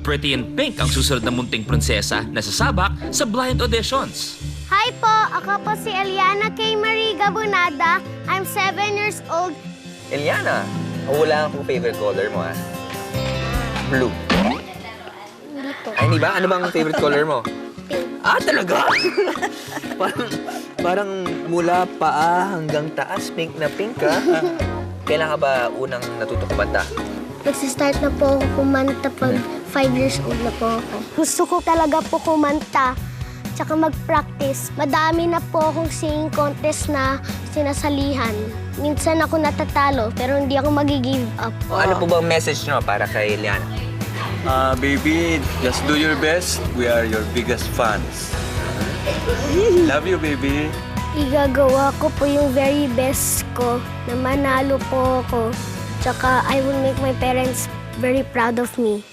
Pretty in Pink ang susunod na munting prinsesa na sasabak sa blind auditions. Hi po! Ako po si Eliana K. Marie Gabonada. I'm 7 years old. Eliana, wala akong favorite color mo, ha? Blue. Hindi po. Ay, hindi ba? Ano bang favorite color mo? Ah, talaga? parang mula paa hanggang taas, pink na pink, ha? Kailan ka ba unang natuto kumanta? Nagsistart na po ako kumanta pag 5 years old na po ako. Gusto ko talaga po kumanta, tsaka mag-practice. Madami na po akong singing contest na sinasalihan. Minsan ako natatalo, pero hindi ako mag-give up. Ano po bang message nyo para kay Eliana? Baby, just do your best. We are your biggest fans. Love you, baby. Igagawa ko po yung very best ko na manalo po ako. Tsaka I will make my parents very proud of me.